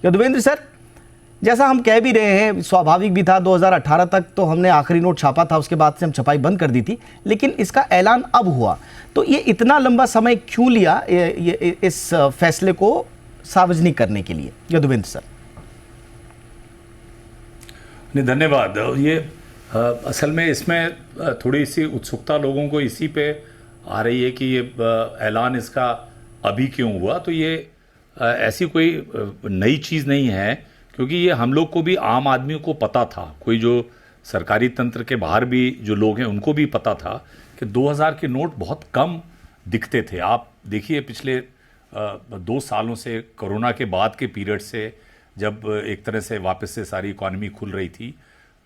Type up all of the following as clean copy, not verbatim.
Yaduvendra sir, जैसा हम कह भी रहे हैं, स्वाभाविक भी था, 2018 तक तो हमने आखिरी नोट छापा था, उसके बाद से हम छपाई बंद कर दी थी, लेकिन इसका ऐलान अब हुआ, तो ये इतना लंबा समय क्यों लिया इस फैसले को सार्वजनिक करने के लिए? यदुवेंद्र सर। नहीं, धन्यवाद। ये असल में इसमें थोड़ी सी उत्सुकता लोगों को इसी पे आ रही है कि ये ऐलान इसका अभी क्यों हुआ। तो ये ऐसी कोई नई चीज़ नहीं है, क्योंकि ये हम लोग को भी, आम आदमी को पता था, कोई जो सरकारी तंत्र के बाहर भी जो लोग हैं उनको भी पता था कि 2000 के नोट बहुत कम दिखते थे। आप देखिए पिछले 2 सालों से, कोरोना के बाद के पीरियड से, जब एक तरह से वापस से सारी इकॉनमी खुल रही थी,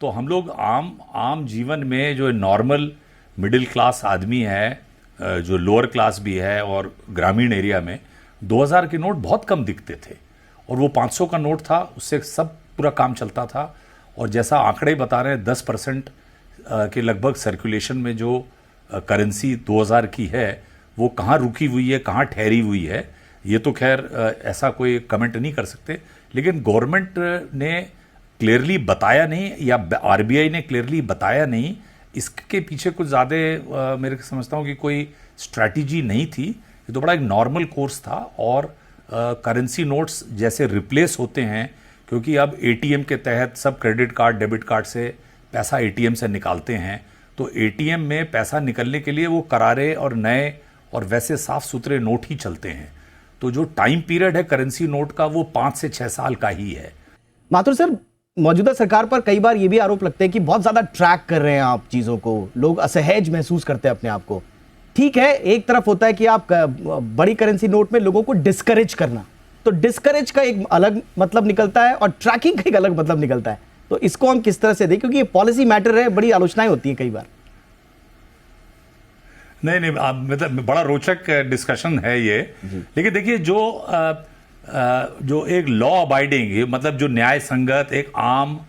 तो हम लोग आम जीवन में जो नॉर्मल मिडिल क्लास आदमी है, जो लोअर क्लास भी है, और ग्रामीण एरिया में 2000 के नोट बहुत कम दिखते थे, और वो 500 का नोट था, उससे सब पूरा काम चलता था। और जैसा आंकड़े बता रहे हैं, 10% के लगभग सर्कुलेशन में जो करेंसी 2000 की है, वो कहाँ रुकी हुई है, कहाँ ठहरी हुई है, ये तो खैर ऐसा कोई कमेंट नहीं कर सकते। लेकिन गवर्नमेंट ने क्लियरली बताया नहीं, या आरबीआई ने क्लियरली बताया नहीं, इसके पीछे कुछ ज़्यादा मेरे समझता हूँ कि कोई स्ट्रैटेजी नहीं थी। ये तो बड़ा एक नॉर्मल कोर्स था, और करेंसी नोट्स जैसे रिप्लेस होते हैं, क्योंकि अब एटीएम के तहत सब क्रेडिट कार्ड, डेबिट कार्ड से पैसा एटीएम से निकालते हैं, तो एटीएम में पैसा निकलने के लिए वो करारे और नए और वैसे साफ सुथरे नोट ही चलते हैं। तो जो टाइम पीरियड है करेंसी नोट का, वो 5 से 6 साल का ही है। माथुर सर, मौजूदा सरकार पर कई बार ये भी आरोप लगते हैं कि बहुत ज्यादा ट्रैक कर रहे हैं आप चीजों को, लोग असहज महसूस करते हैं अपने आप को। ठीक है, एक तरफ होता है कि आप बड़ी करेंसी नोट में लोगों को डिस्करेज करना, तो डिस्करेज का एक अलग मतलब निकलता है और ट्रैकिंग का एक अलग मतलब निकलता है, तो इसको हम किस तरह से दें, क्योंकि ये पॉलिसी मैटर है, बड़ी आलोचनाएं होती हैं कई बार। नहीं, मतलब बड़ा रोचक डिस्कशन है ये। लेकिन देखिए, जो एक लॉ अबाइडिंग, मतलब जो न्याय संगत एक आम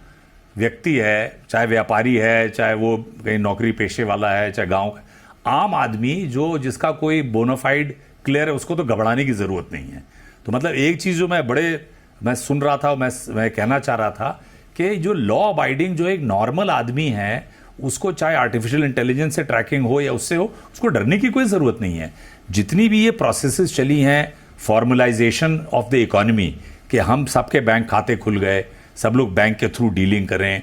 व्यक्ति है, चाहे व्यापारी है, चाहे वो कहीं नौकरी पेशे वाला है, चाहे गांव का आम आदमी, जिसका कोई बोनाफाइड क्लियर है, उसको तो घबराने की जरूरत नहीं है। तो मतलब एक चीज जो मैं सुन रहा था, मैं कहना चाह रहा था कि जो लॉ अबाइडिंग, जो एक नॉर्मल आदमी है, उसको चाहे आर्टिफिशियल इंटेलिजेंस से ट्रैकिंग हो या उससे हो, उसको डरने की कोई ज़रूरत नहीं है। जितनी भी ये प्रोसेसेस चली हैं, फॉर्मलाइजेशन ऑफ द इकोनॉमी, कि हम सबके बैंक खाते खुल गए, सब लोग बैंक के थ्रू डीलिंग करें,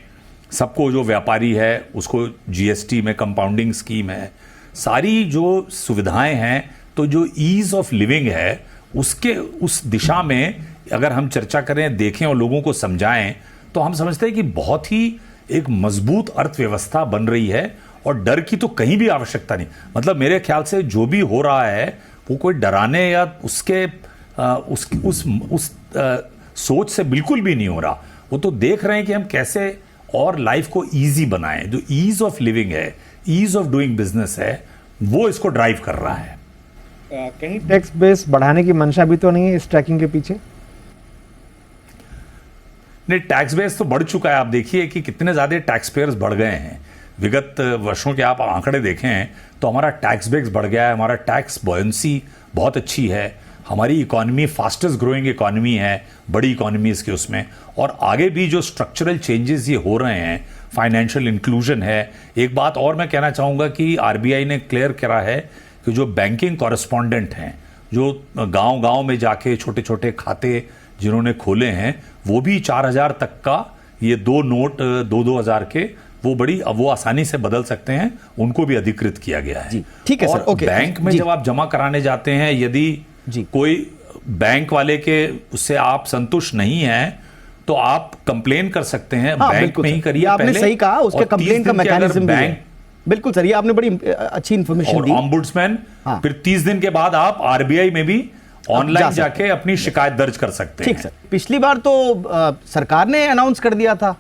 सबको जो व्यापारी है उसको जीएसटी में कंपाउंडिंग स्कीम है, सारी जो सुविधाएं हैं, तो जो ईज ऑफ लिविंग है उस दिशा में अगर हम चर्चा करें, देखें और लोगों को समझाएं, तो हम समझते हैं कि बहुत ही एक मजबूत अर्थव्यवस्था बन रही है, और डर की तो कहीं भी आवश्यकता नहीं। मतलब मेरे ख्याल से जो भी हो रहा है वो कोई डराने या उस सोच से बिल्कुल भी नहीं हो रहा। वो तो देख रहे हैं कि हम कैसे और लाइफ को इजी बनाएं। जो ईज ऑफ लिविंग है, ईज ऑफ डूइंग बिजनेस है, वो इसको ड्राइव कर रहा है। कहीं टैक्स बेस बढ़ाने की मंशा भी तो नहीं है इस ट्रैकिंग के पीछे? नहीं, टैक्स बेस तो बढ़ चुका है। आप देखिए कि कितने ज़्यादा टैक्स पेयर्स बढ़ गए हैं। विगत वर्षों के आप आंकड़े देखें तो हमारा टैक्स बेस बढ़ गया है, हमारा टैक्स बॉयंसी बहुत अच्छी है, हमारी इकॉनमी फास्टेस्ट ग्रोइंग इकॉनमी है, बड़ी इकॉनमीज़ के उसमें। और आगे भी जो स्ट्रक्चरल चेंजेस ये हो रहे हैं, फाइनेंशियल इंक्लूजन है। एक बात और मैं कहना चाहूँगा कि आरबीआई ने क्लियर करा है कि जो बैंकिंग कॉरेस्पॉन्डेंट हैं, जो गांव-गांव में जाके छोटे छोटे खाते जिन्होंने खोले हैं, वो भी 4000 तक का ये 2 नोट 2-2000 के वो आसानी से बदल सकते हैं, उनको भी अधिकृत किया गया है। ठीक है सर, ओके। बैंक में जब आप जमा कराने जाते हैं, यदि कोई बैंक वाले के उससे आप संतुष्ट नहीं हैं, तो आप कंप्लेन कर सकते हैं। बैंक में ही करिए। आपने सही कहा, उसके कंप्लेन का मैकेनिज्म भी है। बिल्कुल सर, ये आपने बड़ी अच्छी इंफॉर्मेशन दी। ऑम्बुड्समैन, फिर 30 दिन के बाद आप आरबीआई में भी ऑनलाइन जाके अपनी शिकायत दर्ज कर सकते हैं। ठीक सर, पिछली बार तो सरकार ने अनाउंस कर दिया था,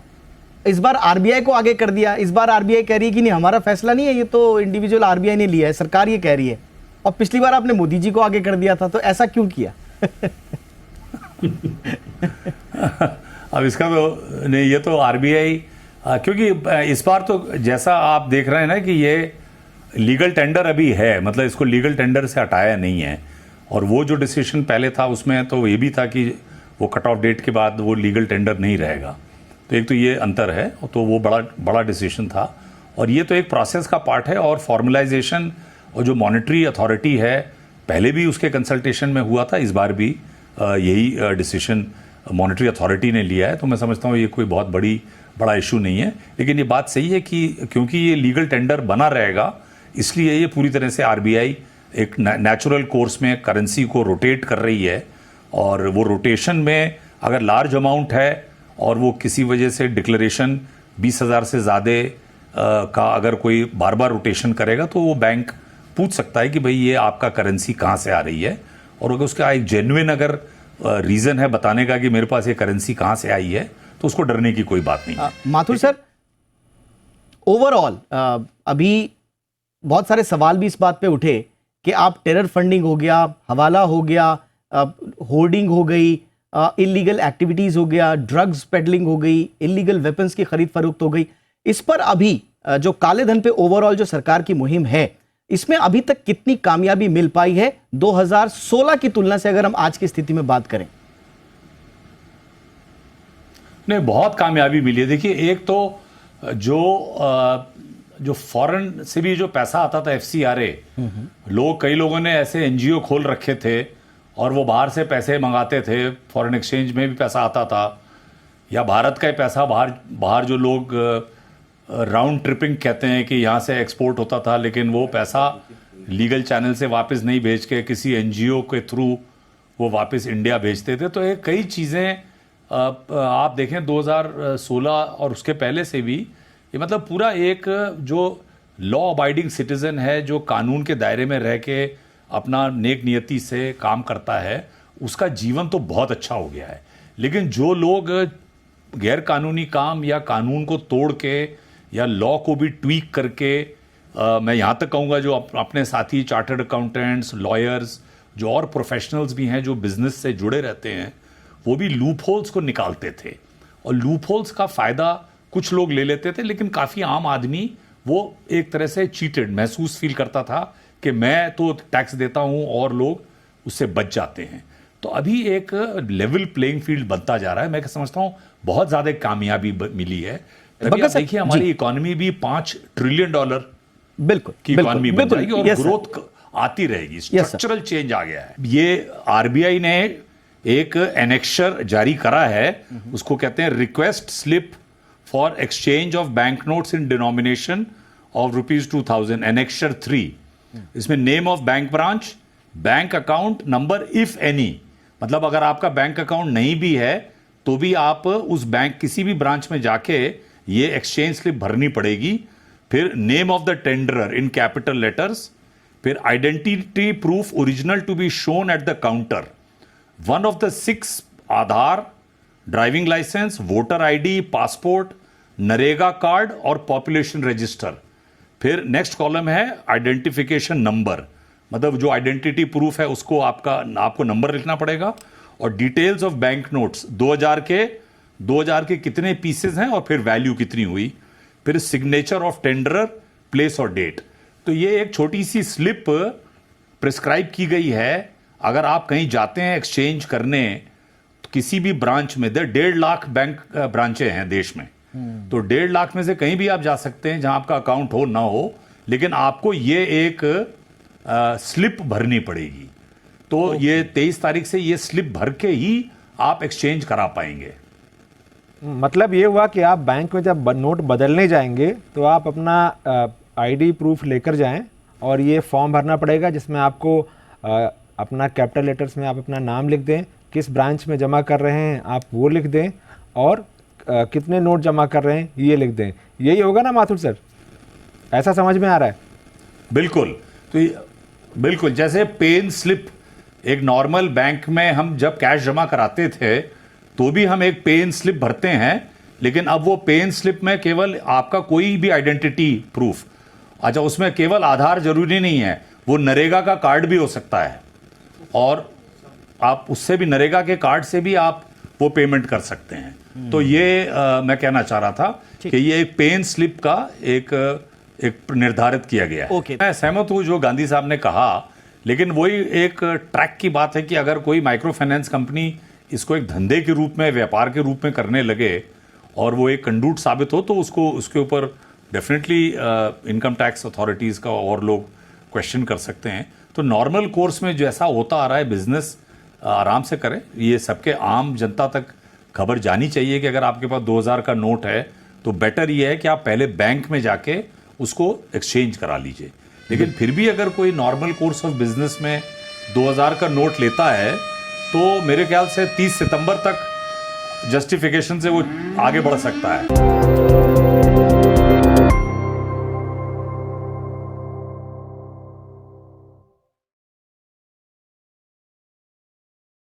इस बार आरबीआई को आगे कर दिया। इस बार आरबीआई कह रही है कि नहीं, हमारा फैसला नहीं है, ये तो इंडिविजुअल आरबीआई ने लिया है, सरकार ये कह रही है। और पिछली बार आपने मोदी जी को आगे कर दिया था, तो ऐसा क्यों किया? अब इसका तो नहीं, ये तो आरबीआई, क्योंकि इस बार तो जैसा आप देख रहे हैं ना कि ये लीगल टेंडर अभी है, मतलब इसको लीगल टेंडर से हटाया नहीं है। और वो जो डिसीजन पहले था उसमें तो ये भी था कि वो कट ऑफ डेट के बाद वो लीगल टेंडर नहीं रहेगा। तो एक तो ये अंतर है, तो वो बड़ा डिसीजन था और ये तो एक प्रोसेस का पार्ट है। और फॉर्मलाइजेशन और जो मॉनेटरी अथॉरिटी है, पहले भी उसके कंसल्टेशन में हुआ था, इस बार भी यही डिसीजन मॉनेटरी अथॉरिटी ने लिया है। तो मैं समझता हूँ ये कोई बहुत बड़ा इशू नहीं है। लेकिन ये बात सही है कि क्योंकि ये लीगल टेंडर बना रहेगा, इसलिए ये पूरी तरह से आरबीआई एक नेचुरल कोर्स में करेंसी को रोटेट कर रही है। और वो रोटेशन में अगर लार्ज अमाउंट है और वो किसी वजह से डिक्लेरेशन 20,000 से ज़्यादा का अगर कोई बार बार रोटेशन करेगा, तो वो बैंक पूछ सकता है कि भाई ये आपका करेंसी कहाँ से आ रही है। और अगर उसका एक जेन्युइन अगर रीज़न है बताने का कि मेरे पास ये करेंसी कहाँ से आई है, तो उसको डरने की कोई बात नहीं है। माथुर सर, ओवरऑल अभी बहुत सारे सवाल भी इस बात पे उठे कि आप टेरर फंडिंग हो गया, हवाला हो गया, होर्डिंग हो गई, इलीगल एक्टिविटीज हो गया, ड्रग्स पेडलिंग हो गई, इलीगल वेपन्स की खरीद फरोख्त हो गई। इस पर अभी जो काले धन पे ओवरऑल जो सरकार की मुहिम है, इसमें अभी तक कितनी कामयाबी मिल पाई है 2016 की तुलना से, अगर हम आज की स्थिति में बात करें? नहीं, बहुत कामयाबी मिली है। देखिए, एक तो जो फॉरेन से भी जो पैसा आता था, FCRA, कई लोगों ने ऐसे NGO खोल रखे थे और वो बाहर से पैसे मंगाते थे, फॉरेन एक्सचेंज में भी पैसा आता था, या भारत का ही पैसा बाहर जो लोग राउंड ट्रिपिंग कहते हैं कि यहाँ से एक्सपोर्ट होता था, लेकिन वो पैसा लीगल चैनल से वापस नहीं भेज के किसी NGO के थ्रू वो वापस इंडिया भेजते थे। तो ये कई चीज़ें आप देखें 2016 और उसके पहले से भी, ये मतलब पूरा एक जो लॉ अबाइडिंग सिटीजन है, जो कानून के दायरे में रह के अपना नेक नियति से काम करता है, उसका जीवन तो बहुत अच्छा हो गया है। लेकिन जो लोग गैर कानूनी काम या कानून को तोड़ के या लॉ को भी ट्वीक करके, मैं यहाँ तक कहूँगा जो अपने साथी चार्टर्ड अकाउंटेंट्स, लॉयर्स, जो और प्रोफेशनल्स भी हैं जो बिजनेस से जुड़े रहते हैं, वो भी लूप होल्स को निकालते थे। और लूप होल्स का फ़ायदा कुछ लोग ले लेते थे, लेकिन काफ़ी आम आदमी वो एक तरह से चीटेड महसूस फील करता था कि मैं तो टैक्स देता हूँ और लोग उससे बच जाते हैं। तो अभी एक लेवल प्लेइंग फील्ड बनता जा रहा है। मैं समझता हूँ बहुत ज़्यादा कामयाबी मिली है। तभी आप देखिए हमारी इकोनॉमी भी $5 ट्रिलियन बिल्कुल की इकोनॉमी बन जाएगी और ग्रोथ आती रहेगी। स्ट्रक्चरल चेंज आ गया है। ये आरबीआई ने एक एनेक्शर जारी करा है, उसको कहते हैं request slip for exchange of bank notes in denomination of ₹2000, annexure 3। इसमें name of bank branch, bank account number if any, मतलब अगर आपका बैंक अकाउंट नहीं भी है तो भी आप उस बैंक किसी भी ब्रांच में जाके ये एक्सचेंज स्लिप भरनी पड़ेगी। फिर name of the tenderer in capital letters, फिर identity proof original to be shown at the counter, one of the 6 Aadhaar, driving licence, voter ID, passport, NREGA card और पॉपुलेशन रजिस्टर। फिर नेक्स्ट कॉलम है identification number, मतलब जो identity proof है उसको आपको number लिखना पड़ेगा, और डिटेल्स ऑफ बैंक नोट्स 2000 के कितने पीसेस हैं और फिर वैल्यू कितनी हुई, फिर सिग्नेचर ऑफ टेंडरर, प्लेस और डेट। तो ये एक छोटी सी स्लिप प्रिस्क्राइब की गई है। अगर आप कहीं जाते हैं एक्सचेंज करने, तो किसी भी ब्रांच में 1.5 लाख बैंक ब्रांचें हैं देश में, तो 1.5 लाख में से कहीं भी आप जा सकते हैं जहां आपका अकाउंट हो ना हो, लेकिन आपको ये एक स्लिप भरनी पड़ेगी। तो ये 23 तारीख से ये स्लिप भर के ही आप एक्सचेंज करा पाएंगे। मतलब ये हुआ कि आप बैंक में जब नोट बदलने जाएंगे तो आप अपना आईडी प्रूफ लेकर जाएं और ये फॉर्म भरना पड़ेगा, जिसमें आपको अपना कैपिटल लेटर्स में आप अपना नाम लिख दें, किस ब्रांच में जमा कर रहे हैं आप वो लिख दें, और कितने नोट जमा कर रहे हैं ये लिख दें। यही होगा ना माथुर सर? ऐसा समझ में आ रहा है? बिल्कुल। तो बिल्कुल जैसे पेन स्लिप, एक नॉर्मल बैंक में हम जब कैश जमा कराते थे तो भी हम एक पेन स्लिप भरते हैं, लेकिन अब वो पेन स्लिप में केवल आपका कोई भी आइडेंटिटी प्रूफ, अच्छा उसमें केवल आधार जरूरी नहीं है, वो नरेगा का कार्ड भी हो सकता है, और आप उससे भी, नरेगा के कार्ड से भी आप वो पेमेंट कर सकते हैं। तो ये मैं कहना चाह रहा था कि ये एक पेन स्लिप का एक निर्धारित किया गया है। मैं सहमत हूं जो गांधी साहब ने कहा, लेकिन वही एक ट्रैक की बात है कि अगर कोई माइक्रो फाइनेंस कंपनी इसको एक धंधे के रूप में, व्यापार के रूप में करने लगे और वो एक कंडूट साबित हो, तो उसको उसके ऊपर डेफिनेटली इनकम टैक्स अथॉरिटीज़ का और लोग क्वेश्चन कर सकते हैं। तो नॉर्मल कोर्स में जैसा होता आ रहा है बिजनेस आराम से करें। ये सबके आम जनता तक खबर जानी चाहिए कि अगर आपके पास 2000 का नोट है तो बेटर ये है कि आप पहले बैंक में जाके उसको एक्सचेंज करा लीजिए। लेकिन फिर भी अगर कोई नॉर्मल कोर्स ऑफ बिजनेस में 2000 का नोट लेता है तो मेरे ख्याल से 30 सितंबर तक जस्टिफिकेशन से वो आगे बढ़ सकता है।